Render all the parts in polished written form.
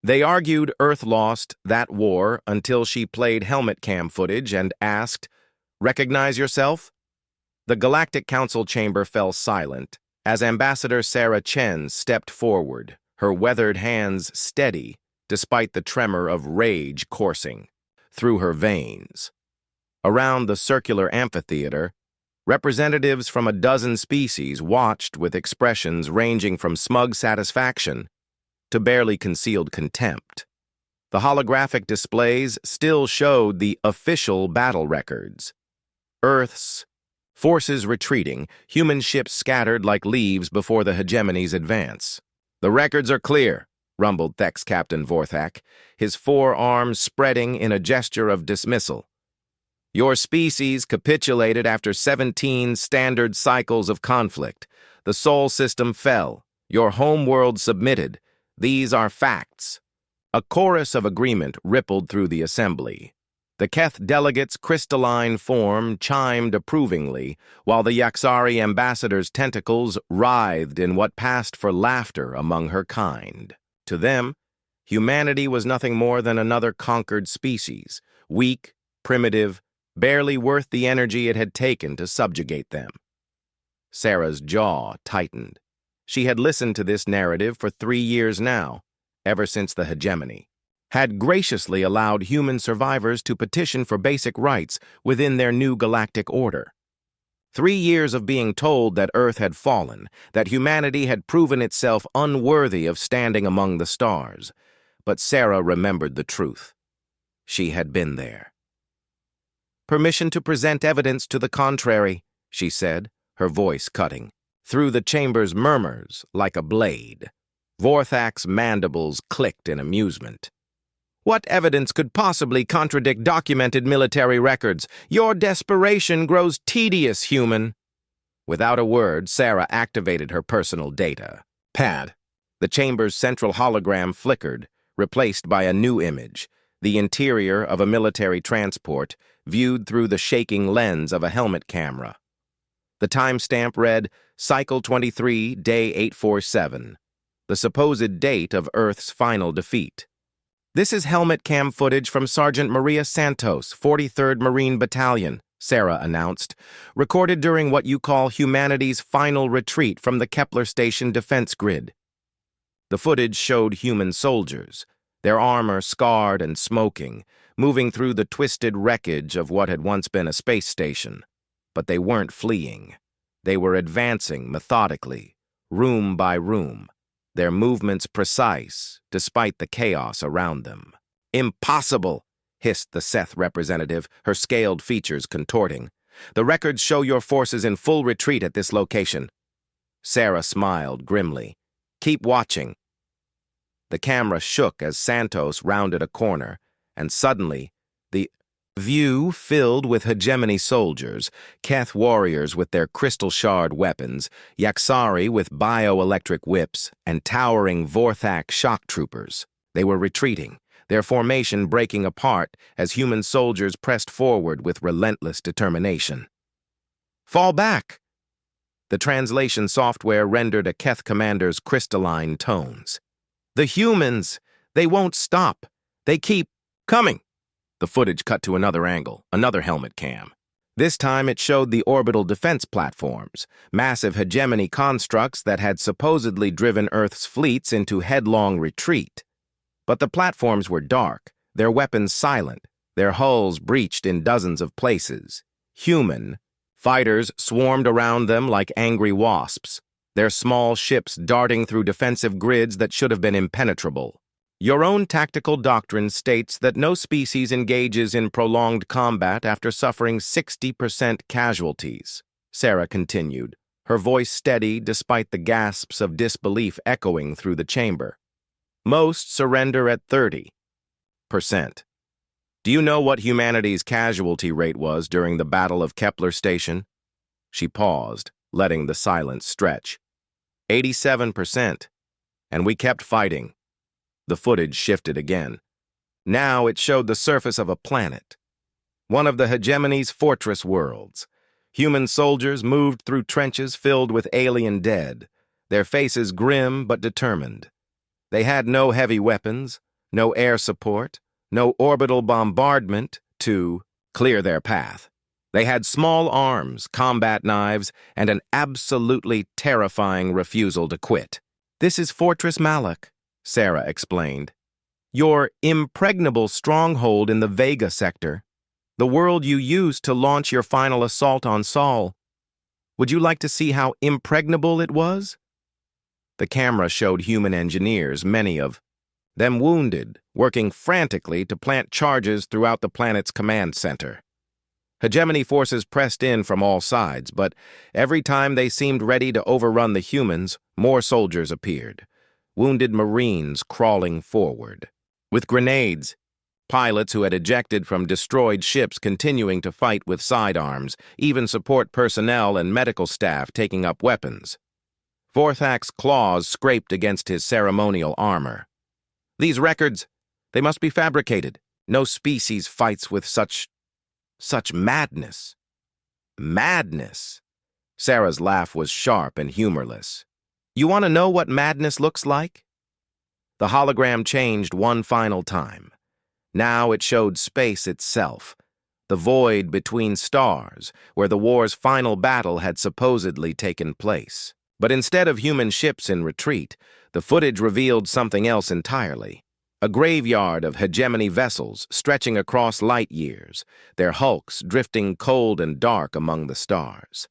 They argued Earth lost that war until she played helmet cam footage and asked, "Recognize yourself?" The Galactic Council chamber fell silent as Ambassador Sarah Chen stepped forward, her weathered hands steady despite the tremor of rage coursing through her veins. Around the circular amphitheater, representatives from a dozen species watched with expressions ranging from smug satisfaction to barely concealed contempt. The holographic displays still showed the official battle records. Earth's forces retreating, human ships scattered like leaves before the hegemony's advance. "The records are clear," rumbled Thex Captain Vorthak, his forearms spreading in a gesture of dismissal. "Your species capitulated after 17 standard cycles of conflict. The Sol system fell. Your homeworld submitted. These are facts." A chorus of agreement rippled through the assembly. The Keth delegates' crystalline form chimed approvingly, while the Yaxari ambassador's tentacles writhed in what passed for laughter among her kind. To them, humanity was nothing more than another conquered species, weak, primitive, barely worth the energy it had taken to subjugate them. Sarah's jaw tightened. She had listened to this narrative for 3 years now, ever since the hegemony had graciously allowed human survivors to petition for basic rights within their new galactic order. 3 years of being told that Earth had fallen, that humanity had proven itself unworthy of standing among the stars. But Sarah remembered the truth. She had been there. "Permission to present evidence to the contrary," she said, her voice cutting through the chamber's murmurs like a blade. Vorthak's mandibles clicked in amusement. "What evidence could possibly contradict documented military records? Your desperation grows tedious, human." Without a word, Sarah activated her personal data pad. The chamber's central hologram flickered, replaced by a new image, the interior of a military transport, viewed through the shaking lens of a helmet camera. The timestamp read, Cycle 23, Day 847, the supposed date of Earth's final defeat. "This is helmet cam footage from Sergeant Maria Santos, 43rd Marine Battalion," Sarah announced, "recorded during what you call humanity's final retreat from the Kepler Station defense grid." The footage showed human soldiers, their armor scarred and smoking, moving through the twisted wreckage of what had once been a space station. But they weren't fleeing. They were advancing methodically, room by room, their movements precise, despite the chaos around them. "Impossible," hissed the Seth representative, her scaled features contorting. "The records show your forces in full retreat at this location." Sarah smiled grimly. "Keep watching." The camera shook as Santos rounded a corner, and suddenly, the view filled with hegemony soldiers, Keth warriors with their crystal shard weapons, Yaxari with bioelectric whips, and towering Vorthak shock troopers. They were retreating, their formation breaking apart as human soldiers pressed forward with relentless determination. "Fall back!" The translation software rendered a Keth commander's crystalline tones. "The humans! They won't stop! They keep coming!" The footage cut to another angle, another helmet cam. This time it showed the orbital defense platforms, massive hegemony constructs that had supposedly driven Earth's fleets into headlong retreat. But the platforms were dark, their weapons silent, their hulls breached in dozens of places. Human fighters swarmed around them like angry wasps, their small ships darting through defensive grids that should have been impenetrable. "Your own tactical doctrine states that no species engages in prolonged combat after suffering 60% casualties," Sarah continued, her voice steady despite the gasps of disbelief echoing through the chamber. "Most surrender at 30%. Do you know what humanity's casualty rate was during the Battle of Kepler Station?" She paused, letting the silence stretch. 87%. And we kept fighting." The footage shifted again. Now it showed the surface of a planet, one of the hegemony's fortress worlds. Human soldiers moved through trenches filled with alien dead, their faces grim but determined. They had no heavy weapons, no air support, no orbital bombardment to clear their path. They had small arms, combat knives, and an absolutely terrifying refusal to quit. "This is Fortress Malik," Sarah explained. "Your impregnable stronghold in the Vega sector. The world you used to launch your final assault on Sol. Would you like to see how impregnable it was?" The camera showed human engineers, many of them wounded, working frantically to plant charges throughout the planet's command center. Hegemony forces pressed in from all sides, but every time they seemed ready to overrun the humans, more soldiers appeared, wounded Marines crawling forward. With grenades, pilots who had ejected from destroyed ships continuing to fight with sidearms, even support personnel and medical staff taking up weapons. Vorthak's claws scraped against his ceremonial armor. "These records, they must be fabricated. No species fights with such madness." Madness? Sarah's laugh was sharp and humorless. "You want to know what madness looks like?" The hologram changed one final time. Now it showed space itself, the void between stars, where the war's final battle had supposedly taken place. But instead of human ships in retreat, the footage revealed something else entirely. A graveyard of hegemony vessels stretching across light years, their hulks drifting cold and dark among the stars.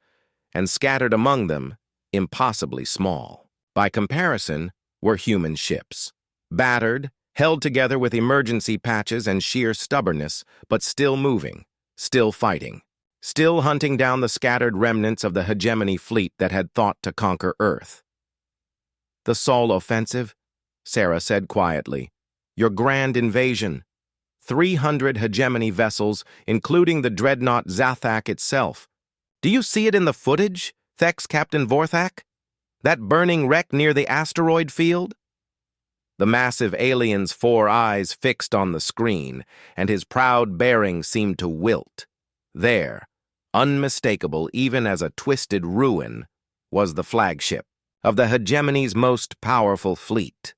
And scattered among them, impossibly small. By comparison, were human ships. Battered, held together with emergency patches and sheer stubbornness, but still moving, still fighting. Still hunting down the scattered remnants of the hegemony fleet that had thought to conquer Earth. "The Sol offensive," Sarah said quietly. "Your grand invasion. 300 hegemony vessels, including the dreadnought Zathak itself. Do you see it in the footage, Thex Captain Vorthak? That burning wreck near the asteroid field?" The massive alien's 4 eyes fixed on the screen, and his proud bearing seemed to wilt. There, unmistakable even as a twisted ruin, was the flagship of the hegemony's most powerful fleet.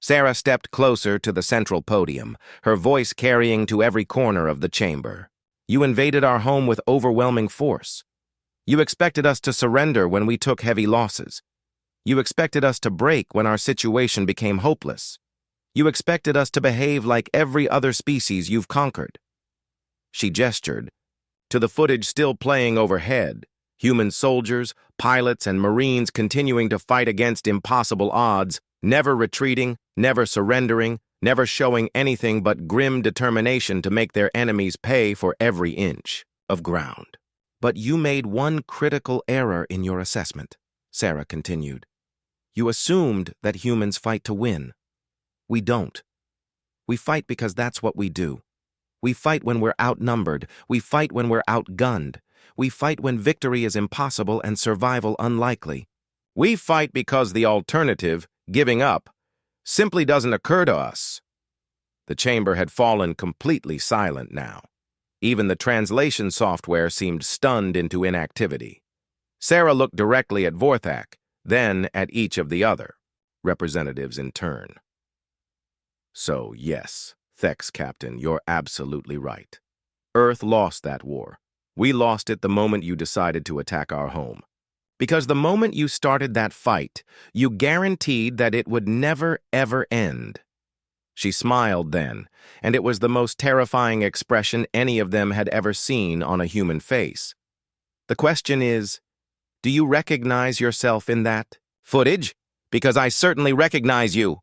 Sarah stepped closer to the central podium, her voice carrying to every corner of the chamber. "You invaded our home with overwhelming force. You expected us to surrender when we took heavy losses. You expected us to break when our situation became hopeless. You expected us to behave like every other species you've conquered." She gestured to the footage still playing overhead, human soldiers, pilots, and Marines continuing to fight against impossible odds, never retreating, never surrendering, never showing anything but grim determination to make their enemies pay for every inch of ground. "But you made one critical error in your assessment," Sarah continued. "You assumed that humans fight to win. We don't. We fight because that's what we do. We fight when we're outnumbered. We fight when we're outgunned. We fight when victory is impossible and survival unlikely. We fight because the alternative, giving up, simply doesn't occur to us." The chamber had fallen completely silent now. Even the translation software seemed stunned into inactivity. Sarah looked directly at Vorthak, then at each of the other representatives in turn. "So, yes, Thex Captain, you're absolutely right. Earth lost that war. We lost it the moment you decided to attack our home. Because the moment you started that fight, you guaranteed that it would never, ever end." She smiled then, and it was the most terrifying expression any of them had ever seen on a human face. "The question is, do you recognize yourself in that footage? Because I certainly recognize you."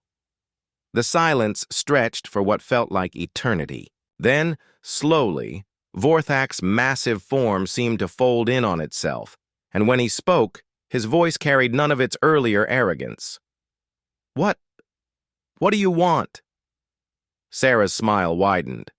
The silence stretched for what felt like eternity. Then, slowly, Vorthak's massive form seemed to fold in on itself, and when he spoke, his voice carried none of its earlier arrogance. What do you want?" Sarah's smile widened.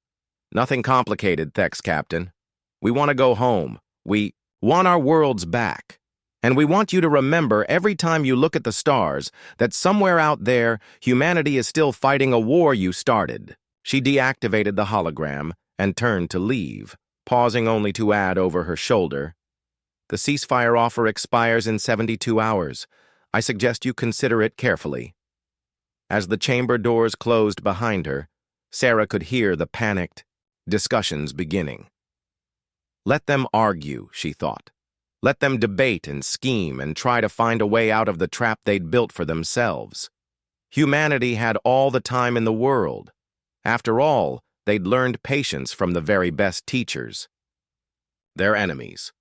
"Nothing complicated, Thex Captain. We want to go home. We want our worlds back. And we want you to remember every time you look at the stars that somewhere out there, humanity is still fighting a war you started." She deactivated the hologram and turned to leave, pausing only to add over her shoulder, "The ceasefire offer expires in 72 hours. I suggest you consider it carefully." As the chamber doors closed behind her, Sarah could hear the panicked discussions beginning. Let them argue, she thought. Let them debate and scheme and try to find a way out of the trap they'd built for themselves. Humanity had all the time in the world. After all, they'd learned patience from the very best teachers. Their enemies,